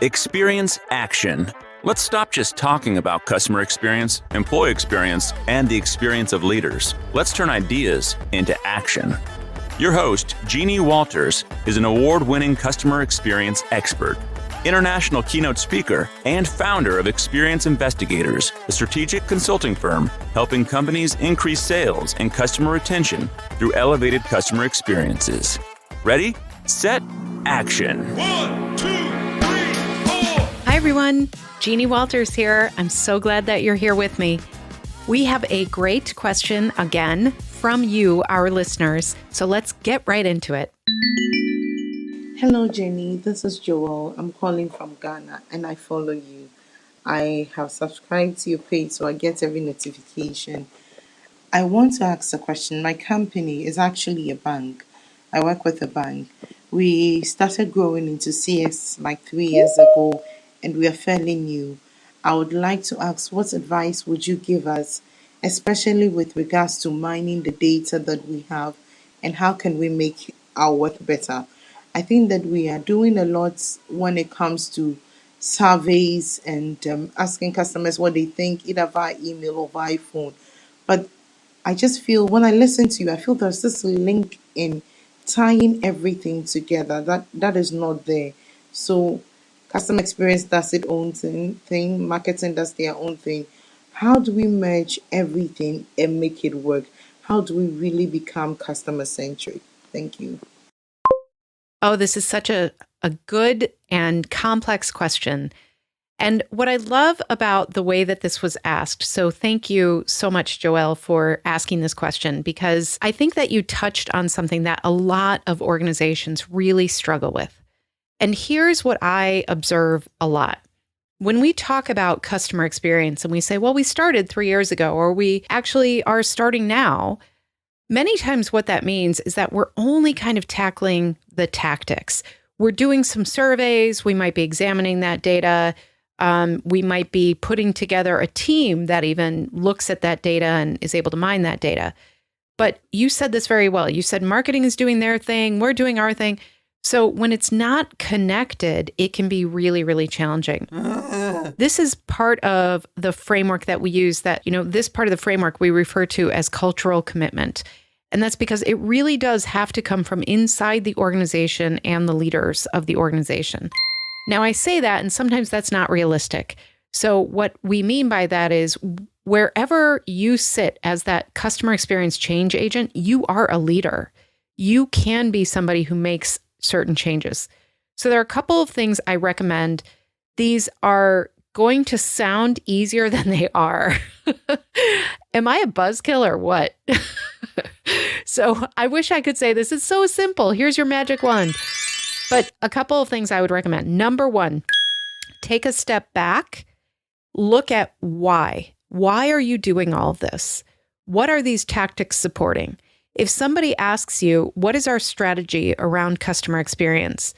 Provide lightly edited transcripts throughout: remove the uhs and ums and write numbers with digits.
Experience action. Let's stop just talking about customer experience, employee experience, and the experience of leaders. Let's turn ideas into action. Your host, Jeannie Walters, is an award-winning customer experience expert, international keynote speaker, and founder of Experience Investigators, a strategic consulting firm helping companies increase sales and customer retention through elevated customer experiences. Ready, set, action. 1, 2, 3, 4. Hi, everyone. Jeannie Walters here. I'm so glad that you're here with me. We have a great question again from you, our listeners. So let's get right into it. Hello, Jenny. This is Joel. I'm calling from Ghana and I follow you. I have subscribed to your page so I get every notification. I want to ask a question. My company is actually a bank. I work with a bank. We started growing into CS like 3 years ago and we are fairly new. I would like to ask, what advice would you give us, especially with regards to mining the data that we have, and how can we make our work better? I think that we are doing a lot when it comes to surveys and asking customers what they think, either via email or via phone. But I just feel when I listen to you, I feel there's this link in tying everything together that is not there. So customer experience does its own thing, marketing does their own thing. How do we merge everything and make it work? How do we really become customer-centric? Thank you. Oh, this is such a good and complex question. And what I love about the way that this was asked, so thank you so much, Joelle, for asking this question, because I think that you touched on something that a lot of organizations really struggle with. And here's what I observe a lot. When we talk about customer experience and we say, well, we started 3 years ago, or we actually are starting now, many times what that means is that we're only kind of tackling the tactics. We're doing some surveys. We might be examining that data. We might be putting together a team that even looks at that data and is able to mine that data. But you said this very well. You said marketing is doing their thing. We're doing our thing. So when it's not connected, it can be really, really challenging. This is part of the framework that we use this part of the framework we refer to as cultural commitment. And that's because it really does have to come from inside the organization and the leaders of the organization. Now, I say that, and sometimes that's not realistic. So what we mean by that is wherever you sit as that customer experience change agent, you are a leader. You can be somebody who makes certain changes. So there are a couple of things I recommend. These are going to sound easier than they are. Am I a buzzkill or what? So I wish I could say this is so simple. Here's your magic wand. But a couple of things I would recommend. Number one, take a step back. Look at why. Why are you doing all of this? What are these tactics supporting? If somebody asks you, what is our strategy around customer experience?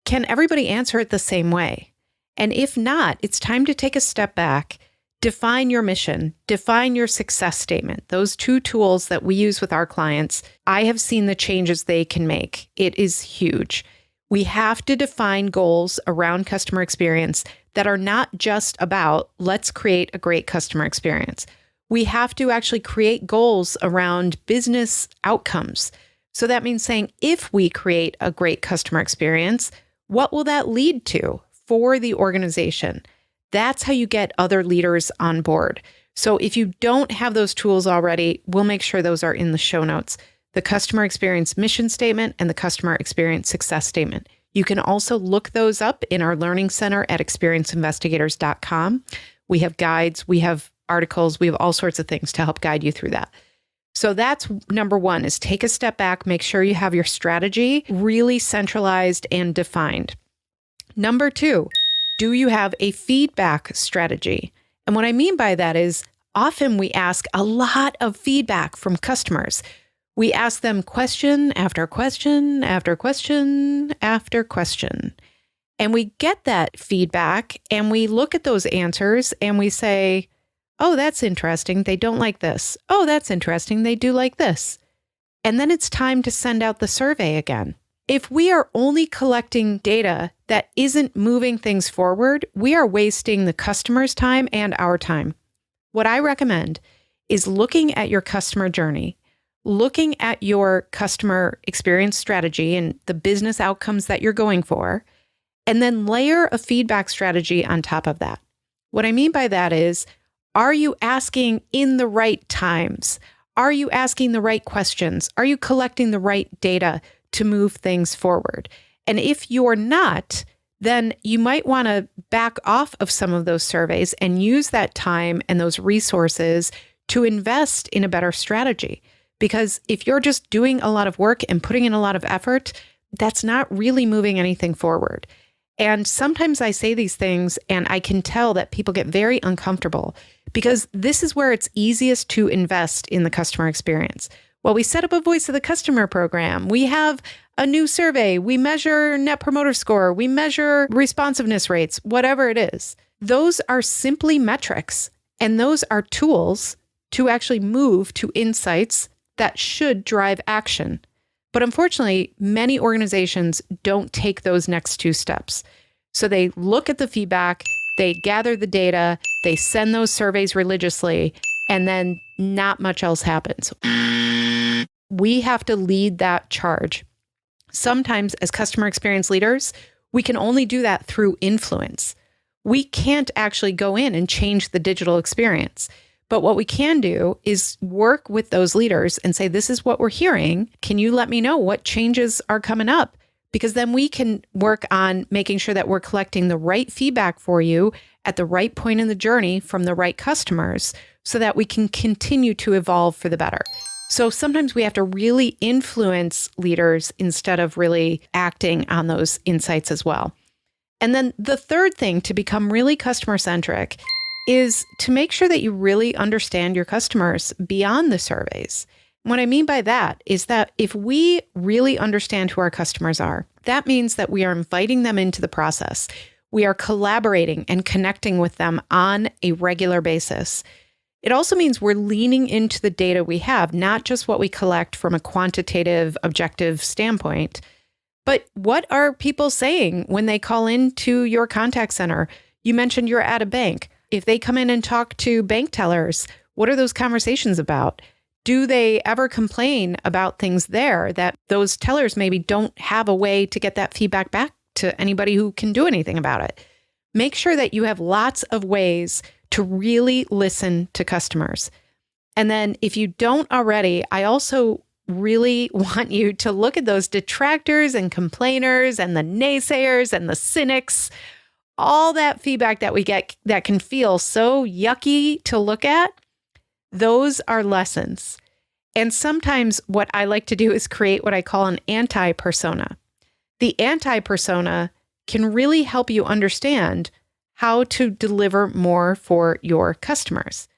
Can everybody answer it the same way? And if not, it's time to take a step back, define your mission, define your success statement. Those two tools that we use with our clients, I have seen the changes they can make. It is huge. We have to define goals around customer experience that are not just about, let's create a great customer experience. We have to actually create goals around business outcomes. So that means saying, if we create a great customer experience, what will that lead to for the organization? That's how you get other leaders on board. So if you don't have those tools already, we'll make sure those are in the show notes. The customer experience mission statement and the customer experience success statement. You can also look those up in our learning center at experienceinvestigators.com. We have guides, we have articles, we have all sorts of things to help guide you through that. So that's number one, is take a step back, make sure you have your strategy really centralized and defined. Number two, do you have a feedback strategy? And what I mean by that is often we ask a lot of feedback from customers. We ask them question after question after question after question. And we get that feedback and we look at those answers and we say, oh, that's interesting. They don't like this. Oh, that's interesting. They do like this. And then it's time to send out the survey again. If we are only collecting data that isn't moving things forward, we are wasting the customer's time and our time. What I recommend is looking at your customer journey, looking at your customer experience strategy and the business outcomes that you're going for, and then layer a feedback strategy on top of that. What I mean by that is, are you asking in the right times? Are you asking the right questions? Are you collecting the right data to move things forward? And if you're not, then you might want to back off of some of those surveys and use that time and those resources to invest in a better strategy. Because if you're just doing a lot of work and putting in a lot of effort, that's not really moving anything forward. And sometimes I say these things and I can tell that people get very uncomfortable because this is where it's easiest to invest in the customer experience. Well, we set up a Voice of the Customer program. We have a new survey. We measure Net Promoter Score. We measure responsiveness rates, whatever it is. Those are simply metrics, and those are tools to actually move to insights that should drive action. But unfortunately, many organizations don't take those next two steps. So they look at the feedback, they gather the data, they send those surveys religiously, and then not much else happens. We have to lead that charge. Sometimes as customer experience leaders, we can only do that through influence. We can't actually go in and change the digital experience. But what we can do is work with those leaders and say, this is what we're hearing. Can you let me know what changes are coming up? Because then we can work on making sure that we're collecting the right feedback for you at the right point in the journey from the right customers so that we can continue to evolve for the better. So sometimes we have to really influence leaders instead of really acting on those insights as well. And then the third thing to become really customer-centric is to make sure that you really understand your customers beyond the surveys. What I mean by that is that if we really understand who our customers are, that means that we are inviting them into the process. We are collaborating and connecting with them on a regular basis. It also means we're leaning into the data we have, not just what we collect from a quantitative, objective standpoint, but what are people saying when they call into your contact center? You mentioned you're at a bank. If they come in and talk to bank tellers, what are those conversations about? Do they ever complain about things there that those tellers maybe don't have a way to get that feedback back to anybody who can do anything about it? Make sure that you have lots of ways to really listen to customers. And then if you don't already, I also really want you to look at those detractors and complainers and the naysayers and the cynics, all that feedback that we get that can feel so yucky to look at. Those are lessons. And sometimes what I like to do is create what I call an anti-persona. The anti-persona can really help you understand how to deliver more for your customers.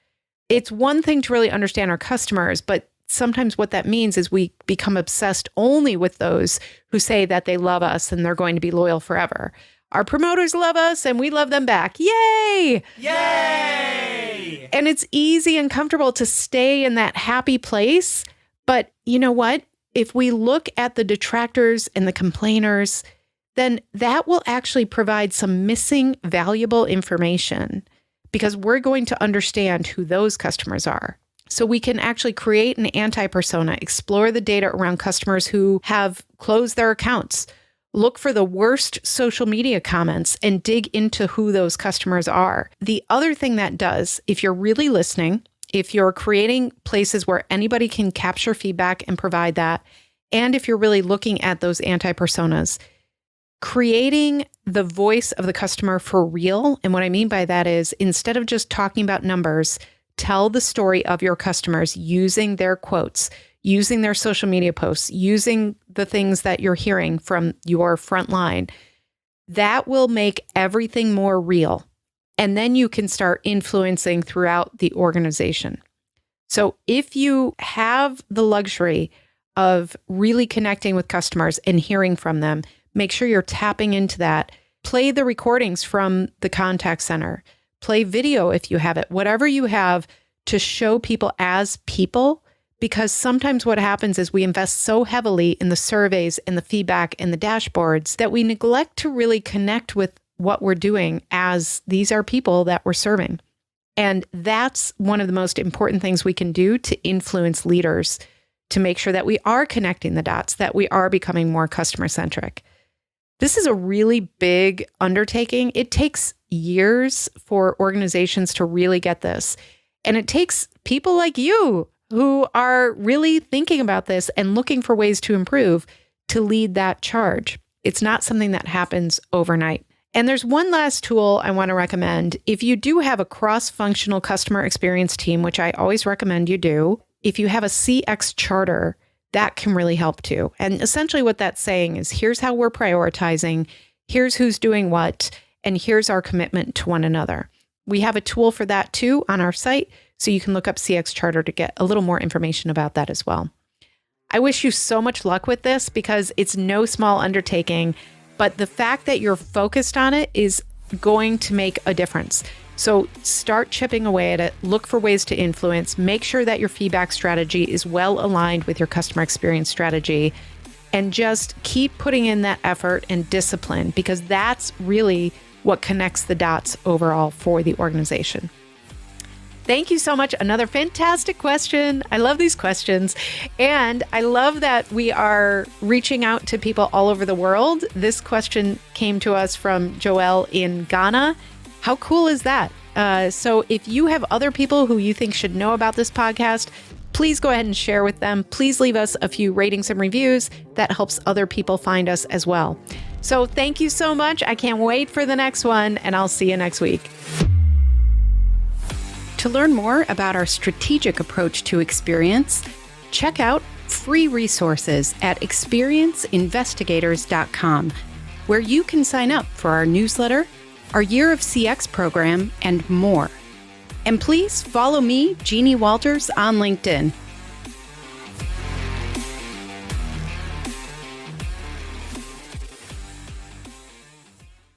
It's one thing to really understand our customers, but sometimes what that means is we become obsessed only with those who say that they love us and they're going to be loyal forever. Our promoters love us and we love them back. Yay! Yay! And it's easy and comfortable to stay in that happy place. But you know what? If we look at the detractors and the complainers, then that will actually provide some missing valuable information because we're going to understand who those customers are. So we can actually create an anti-persona, explore the data around customers who have closed their accounts, look for the worst social media comments and dig into who those customers are. The other thing that does, if you're really listening, if you're creating places where anybody can capture feedback and provide that, and if you're really looking at those anti-personas, creating the voice of the customer for real. And what I mean by that is instead of just talking about numbers, tell the story of your customers using their quotes, using their social media posts, using the things that you're hearing from your front line. That will make everything more real. And then you can start influencing throughout the organization. So if you have the luxury of really connecting with customers and hearing from them, make sure you're tapping into that. Play the recordings from the contact center. Play video if you have it. Whatever you have to show people as people, because sometimes what happens is we invest so heavily in the surveys and the feedback and the dashboards that we neglect to really connect with what we're doing, as these are people that we're serving. And that's one of the most important things we can do to influence leaders, to make sure that we are connecting the dots, that we are becoming more customer-centric. This is a really big undertaking. It takes years for organizations to really get this. And it takes people like you who are really thinking about this and looking for ways to improve to lead that charge. It's not something that happens overnight. And there's one last tool I want to recommend. If you do have a cross-functional customer experience team, which I always recommend you do, if you have a CX charter, that can really help too. And essentially what that's saying is, here's how we're prioritizing, here's who's doing what, and here's our commitment to one another. We have a tool for that too on our site, so you can look up CX charter to get a little more information about that as well. I wish you so much luck with this, because it's no small undertaking, but the fact that you're focused on it is going to make a difference. So start chipping away at it, look for ways to influence, make sure that your feedback strategy is well aligned with your customer experience strategy, and just keep putting in that effort and discipline, because that's really what connects the dots overall for the organization. Thank you so much. Another fantastic question. I love these questions. And I love that we are reaching out to people all over the world. This question came to us from Joelle in Ghana. How cool is that? So if you have other people who you think should know about this podcast, please go ahead and share with them. Please leave us a few ratings and reviews. That helps other people find us as well. So thank you so much. I can't wait for the next one, and I'll see you next week. To learn more about our strategic approach to experience, check out free resources at experienceinvestigators.com, where you can sign up for our newsletter, our Year of CX program, and more. And please follow me, Jeannie Walters, on LinkedIn.